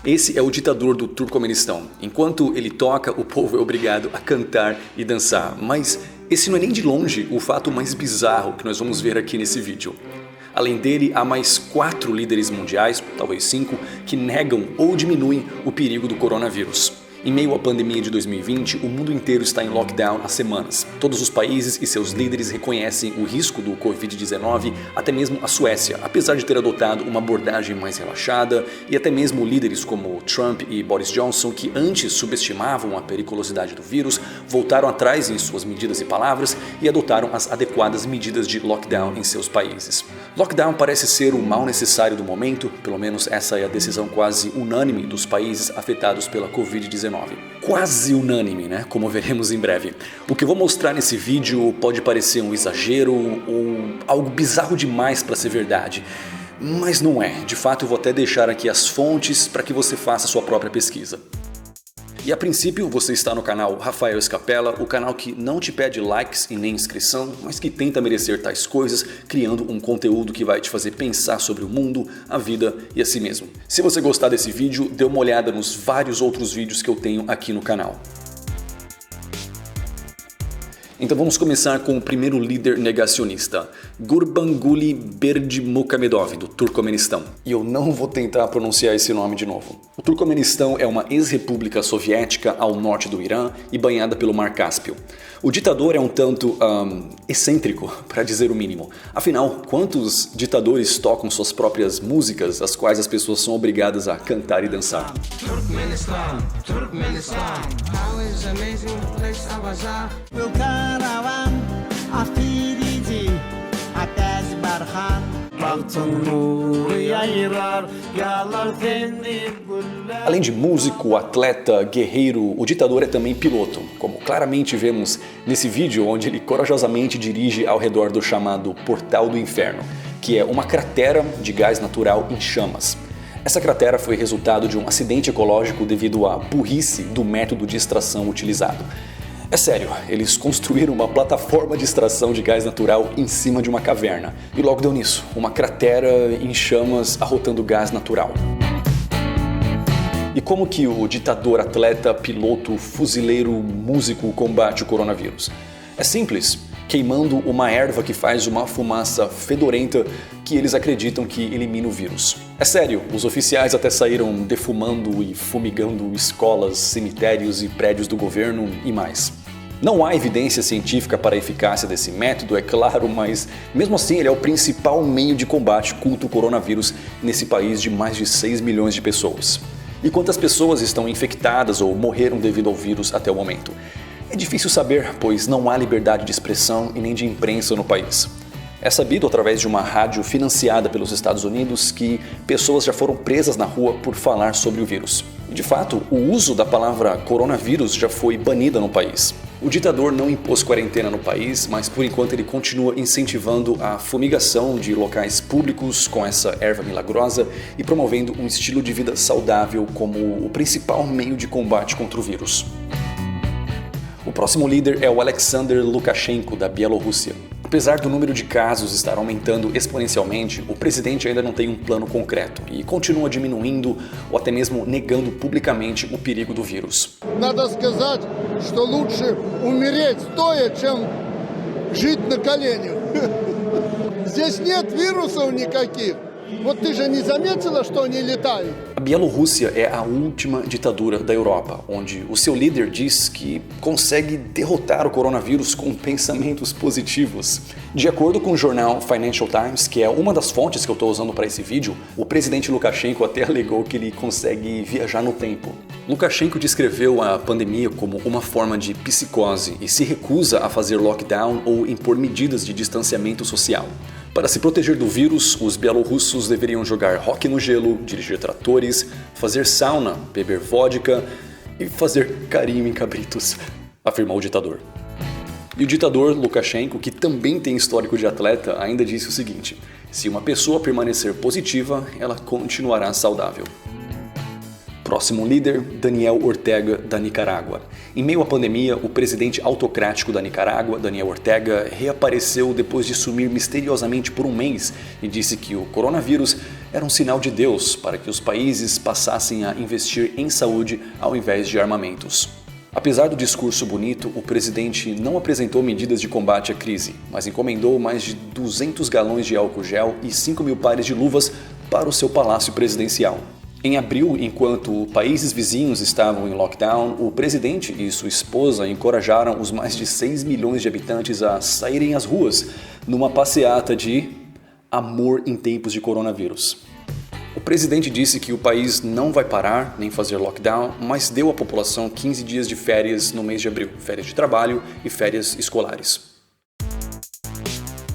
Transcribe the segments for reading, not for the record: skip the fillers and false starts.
Esse é o ditador do Turcomenistão. Enquanto ele toca, o povo é obrigado a cantar e dançar. Mas esse não é nem de longe o fato mais bizarro que nós vamos ver aqui nesse vídeo. Além dele, há mais 4 líderes mundiais, talvez 5, que negam ou diminuem o perigo do coronavírus. Em meio à pandemia de 2020, o mundo inteiro está em lockdown há semanas. Todos os países e seus líderes reconhecem o risco do Covid-19, até mesmo a Suécia, apesar de ter adotado uma abordagem mais relaxada, e até mesmo líderes como Trump e Boris Johnson, que antes subestimavam a periculosidade do vírus, voltaram atrás em suas medidas e palavras e adotaram as adequadas medidas de lockdown em seus países. Lockdown parece ser o mal necessário do momento, pelo menos essa é a decisão quase unânime dos países afetados pela Covid-19. Quase unânime, né? Como veremos em breve. O que eu vou mostrar nesse vídeo pode parecer um exagero ou algo bizarro demais para ser verdade, mas não é. De fato, eu vou até deixar aqui as fontes para que você faça a sua própria pesquisa. E a princípio, você está no canal Rafael Scapella, o canal que não te pede likes e nem inscrição, mas que tenta merecer tais coisas, criando um conteúdo que vai te fazer pensar sobre o mundo, a vida e a si mesmo. Se você gostar desse vídeo, dê uma olhada nos vários outros vídeos que eu tenho aqui no canal. Então vamos começar com o primeiro líder negacionista, Gurbanguly Berdimuhamedov, do Turcomenistão. E eu não vou tentar pronunciar esse nome de novo. O Turcomenistão é uma ex-república soviética ao norte do Irã e banhada pelo Mar Cáspio. O ditador é um tanto excêntrico, para dizer o mínimo. Afinal, quantos ditadores tocam suas próprias músicas, as quais as pessoas são obrigadas a cantar e dançar? Além de músico, atleta, guerreiro, o ditador é também piloto, como claramente vemos nesse vídeo onde ele corajosamente dirige ao redor do chamado Portal do Inferno, que é uma cratera de gás natural em chamas. Essa cratera foi resultado de um acidente ecológico devido à burrice do método de extração utilizado. É sério, eles construíram uma plataforma de extração de gás natural em cima de uma caverna. E logo deu nisso, uma cratera em chamas arrotando gás natural. E como que o ditador, atleta, piloto, fuzileiro, músico combate o coronavírus? É simples, queimando uma erva que faz uma fumaça fedorenta que eles acreditam que elimina o vírus. É sério, os oficiais até saíram defumando e fumigando escolas, cemitérios e prédios do governo e mais. Não há evidência científica para a eficácia desse método, é claro, mas mesmo assim ele é o principal meio de combate contra o coronavírus nesse país de mais de 6 milhões de pessoas. E quantas pessoas estão infectadas ou morreram devido ao vírus até o momento? É difícil saber, pois não há liberdade de expressão e nem de imprensa no país. É sabido através de uma rádio financiada pelos Estados Unidos que pessoas já foram presas na rua por falar sobre o vírus. E de fato, o uso da palavra coronavírus já foi banida no país. O ditador não impôs quarentena no país, mas por enquanto ele continua incentivando a fumigação de locais públicos com essa erva milagrosa e promovendo um estilo de vida saudável como o principal meio de combate contra o vírus. O próximo líder é o Alexander Lukashenko, da Bielorrússia. Apesar do número de casos estar aumentando exponencialmente, o presidente ainda não tem um plano concreto e continua diminuindo ou até mesmo negando publicamente o perigo do vírus. Надо сказать, что лучше умереть стоя, чем жить на коленях. Здесь нет вирусов никаких. Вот ты же не заметила, что они летают? A Bielorrússia é a última ditadura da Europa, onde o seu líder diz que consegue derrotar o coronavírus com pensamentos positivos. De acordo com o jornal Financial Times, que é uma das fontes que eu estou usando para esse vídeo, o presidente Lukashenko até alegou que ele consegue viajar no tempo. Lukashenko descreveu a pandemia como uma forma de psicose e se recusa a fazer lockdown ou impor medidas de distanciamento social. Para se proteger do vírus, os bielorrussos deveriam jogar hóquei no gelo, dirigir tratores, fazer sauna, beber vodka e fazer carinho em cabritos, afirmou o ditador. E o ditador Lukashenko, que também tem histórico de atleta, ainda disse o seguinte: se uma pessoa permanecer positiva, ela continuará saudável. Próximo líder, Daniel Ortega, da Nicarágua. Em meio à pandemia, o presidente autocrático da Nicarágua, Daniel Ortega, reapareceu depois de sumir misteriosamente por um mês e disse que o coronavírus era um sinal de Deus para que os países passassem a investir em saúde ao invés de armamentos. Apesar do discurso bonito, o presidente não apresentou medidas de combate à crise, mas encomendou mais de 200 galões de álcool gel e 5.000 pares de luvas para o seu palácio presidencial. Em abril, enquanto países vizinhos estavam em lockdown, o presidente e sua esposa encorajaram os mais de 6 milhões de habitantes a saírem às ruas numa passeata de amor em tempos de coronavírus. O presidente disse que o país não vai parar nem fazer lockdown, mas deu à população 15 dias de férias no mês de abril, férias de trabalho e férias escolares.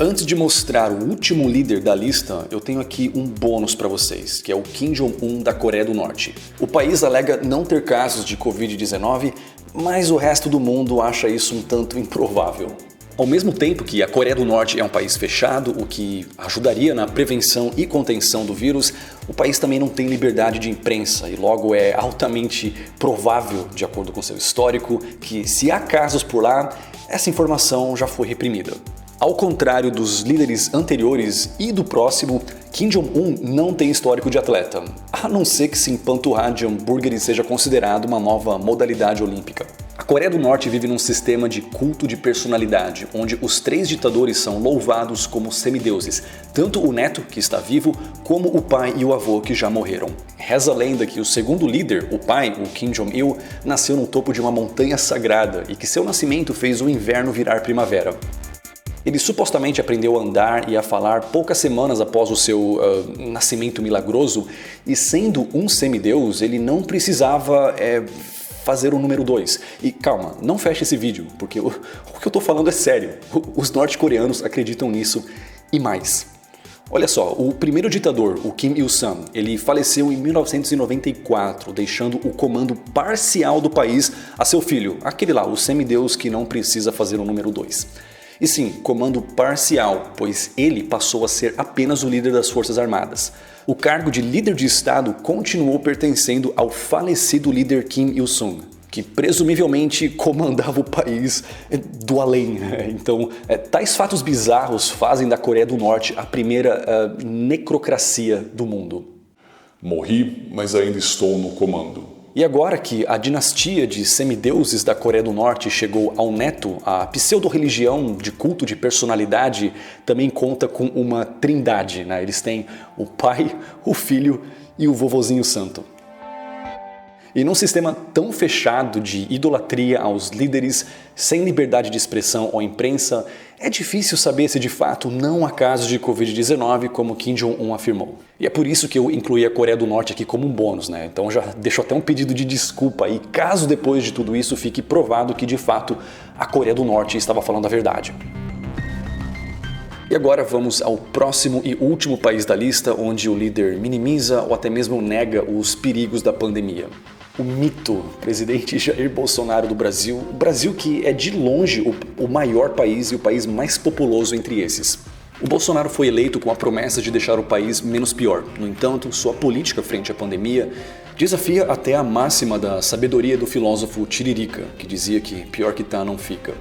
Antes de mostrar o último líder da lista, eu tenho aqui um bônus para vocês, que é o Kim Jong-un da Coreia do Norte. O país alega não ter casos de Covid-19, mas o resto do mundo acha isso um tanto improvável. Ao mesmo tempo que a Coreia do Norte é um país fechado, o que ajudaria na prevenção e contenção do vírus, o país também não tem liberdade de imprensa e logo é altamente provável, de acordo com seu histórico, que se há casos por lá, essa informação já foi reprimida. Ao contrário dos líderes anteriores e do próximo, Kim Jong-un não tem histórico de atleta, a não ser que se empanturrar de hambúrgueres seja considerado uma nova modalidade olímpica. A Coreia do Norte vive num sistema de culto de personalidade, onde os 3 ditadores são louvados como semideuses, tanto o neto, que está vivo, como o pai e o avô, que já morreram. Reza a lenda que o segundo líder, o pai, o Kim Jong-il, nasceu no topo de uma montanha sagrada e que seu nascimento fez o inverno virar primavera. Ele supostamente aprendeu a andar e a falar poucas semanas após o seu nascimento milagroso, e sendo um semideus, ele não precisava fazer o número 2. E calma, não feche esse vídeo, porque o que eu tô falando é sério. Os norte-coreanos acreditam nisso e mais. Olha só, o primeiro ditador, o Kim Il-sung, ele faleceu em 1994, deixando o comando parcial do país a seu filho, aquele lá, o semideus que não precisa fazer o número 2. E sim, comando parcial, pois ele passou a ser apenas o líder das Forças Armadas. O cargo de líder de Estado continuou pertencendo ao falecido líder Kim Il-sung, que presumivelmente comandava o país do além. Então, tais fatos bizarros fazem da Coreia do Norte a primeira necrocracia do mundo. Morri, mas ainda estou no comando. E agora que a dinastia de semideuses da Coreia do Norte chegou ao neto, a pseudo-religião de culto de personalidade também conta com uma trindade, né? Eles têm o pai, o filho e o vovozinho santo. E num sistema tão fechado de idolatria aos líderes, sem liberdade de expressão ou imprensa, é difícil saber se de fato não há casos de Covid-19, como Kim Jong-un afirmou. E é por isso que eu incluí a Coreia do Norte aqui como um bônus, né? Então já deixo até um pedido de desculpa aí, caso depois de tudo isso fique provado que de fato a Coreia do Norte estava falando a verdade. E agora vamos ao próximo e último país da lista, onde o líder minimiza ou até mesmo nega os perigos da pandemia. O mito presidente Jair Bolsonaro do Brasil, o Brasil que é de longe o maior país e o país mais populoso entre esses. O Bolsonaro foi eleito com a promessa de deixar o país menos pior. No entanto, sua política frente à pandemia desafia até a máxima da sabedoria do filósofo Tiririca, que dizia que pior que tá não fica.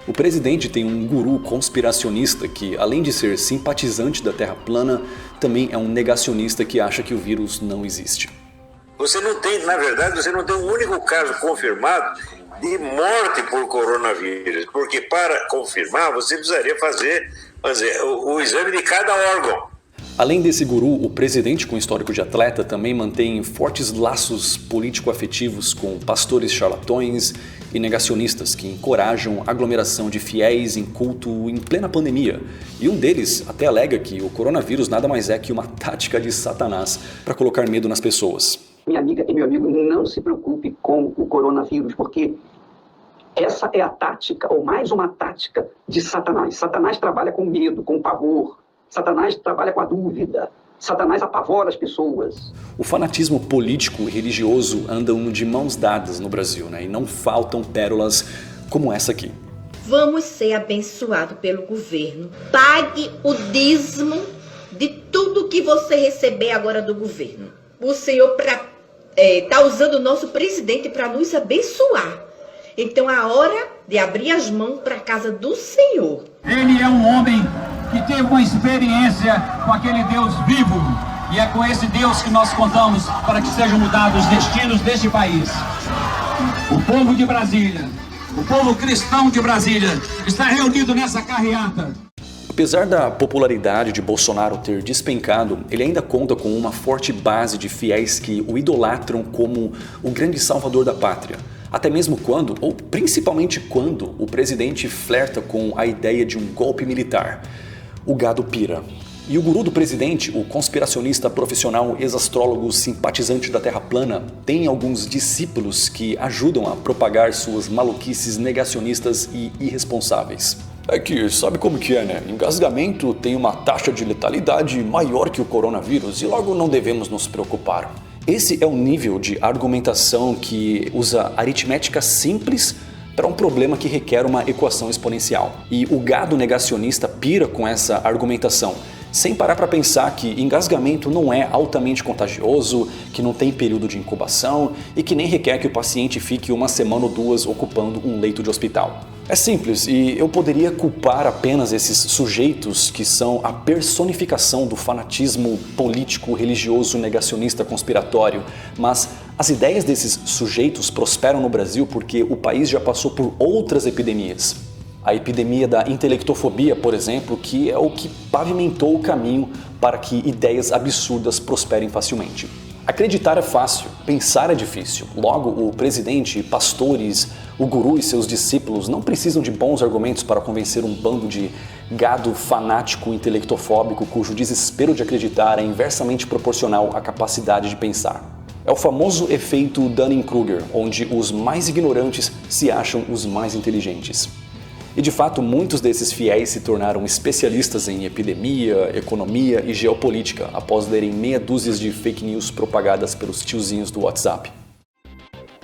O presidente tem um guru conspiracionista que, além de ser simpatizante da Terra plana, também é um negacionista que acha que o vírus não existe. Você não tem, na verdade, você não tem um único caso confirmado de morte por coronavírus, porque para confirmar você precisaria fazer o exame de cada órgão. Além desse guru, o presidente com histórico de atleta também mantém fortes laços político-afetivos com pastores charlatões e negacionistas que encorajam a aglomeração de fiéis em culto em plena pandemia. E um deles até alega que o coronavírus nada mais é que uma tática de Satanás para colocar medo nas pessoas. Minha amiga e meu amigo, não se preocupe com o coronavírus, porque essa é a tática, ou mais uma tática de Satanás. Satanás trabalha com medo, com pavor. Satanás trabalha com a dúvida. Satanás apavora as pessoas. O fanatismo político e religioso andam de mãos dadas no Brasil, né? E não faltam pérolas como essa aqui. Vamos ser abençoados pelo governo. Pague o dízimo de tudo que você receber agora do governo. O Senhor está usando o nosso presidente para nos abençoar. Então, a hora de abrir as mãos para a casa do Senhor. Ele é um homem que tem uma experiência com aquele Deus vivo, E é com esse Deus que nós contamos para que sejam mudados os destinos deste país. O povo de Brasília, o povo cristão de Brasília, está reunido nessa carreata. Apesar da popularidade de Bolsonaro ter despencado, ele ainda conta com uma forte base de fiéis que o idolatram como o grande salvador da pátria. Até mesmo quando, ou principalmente quando, o presidente flerta com a ideia de um golpe militar. O gado pira. E o guru do presidente, o conspiracionista profissional ex-astrólogo simpatizante da Terra plana, tem alguns discípulos que ajudam a propagar suas maluquices negacionistas e irresponsáveis. É que sabe como que é, né? Engasgamento tem uma taxa de letalidade maior que o coronavírus e logo não devemos nos preocupar. Esse é o nível de argumentação que usa aritmética simples para um problema que requer uma equação exponencial. E o gado negacionista pira com essa argumentação, sem parar para pensar que engasgamento não é altamente contagioso, que não tem período de incubação e que nem requer que o paciente fique uma semana ou duas ocupando um leito de hospital. É simples e eu poderia culpar apenas esses sujeitos que são a personificação do fanatismo político, religioso, negacionista, conspiratório, mas as ideias desses sujeitos prosperam no Brasil porque o país já passou por outras epidemias. A epidemia da intelectofobia, por exemplo, que é o que pavimentou o caminho para que ideias absurdas prosperem facilmente. Acreditar é fácil, pensar é difícil. Logo, o presidente, pastores, o guru e seus discípulos não precisam de bons argumentos para convencer um bando de gado fanático intelectofóbico cujo desespero de acreditar é inversamente proporcional à capacidade de pensar. É o famoso efeito Dunning-Kruger, onde os mais ignorantes se acham os mais inteligentes. E de fato, muitos desses fiéis se tornaram especialistas em epidemia, economia e geopolítica após lerem meia dúzia de fake news propagadas pelos tiozinhos do WhatsApp.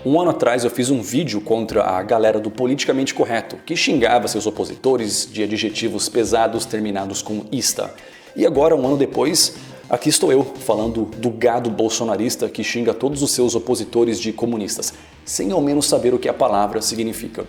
Um ano atrás eu fiz um vídeo contra a galera do politicamente correto, que xingava seus opositores de adjetivos pesados terminados com ista. E agora, um ano depois, aqui estou eu, falando do gado bolsonarista que xinga todos os seus opositores de comunistas, sem ao menos saber o que a palavra significa.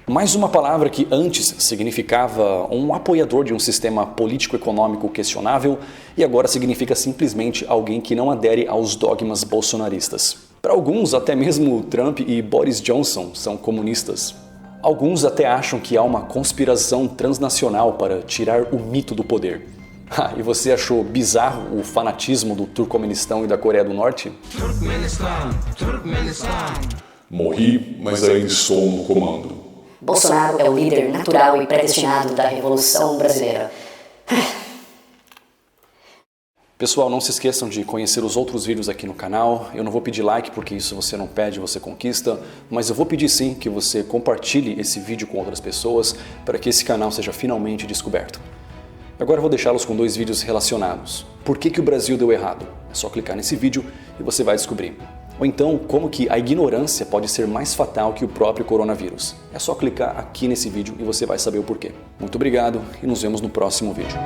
Mais uma palavra que antes significava um apoiador de um sistema político-econômico questionável e agora significa simplesmente alguém que não adere aos dogmas bolsonaristas. Para alguns, até mesmo Trump e Boris Johnson são comunistas. Alguns até acham que há uma conspiração transnacional para tirar o mito do poder. E você achou bizarro o fanatismo do Turcomenistão e da Coreia do Norte? Morri, mas ainda estou no comando. Bolsonaro é o líder natural e predestinado da Revolução Brasileira. Pessoal, não se esqueçam de conhecer os outros vídeos aqui no canal. Eu não vou pedir like porque isso você não pede, você conquista. Mas eu vou pedir sim que você compartilhe esse vídeo com outras pessoas para que esse canal seja finalmente descoberto. Agora eu vou deixá-los com dois vídeos relacionados. Por que o Brasil deu errado? É só clicar nesse vídeo e você vai descobrir. Ou então, como que a ignorância pode ser mais fatal que o próprio coronavírus. É só clicar aqui nesse vídeo e você vai saber o porquê. Muito obrigado e nos vemos no próximo vídeo.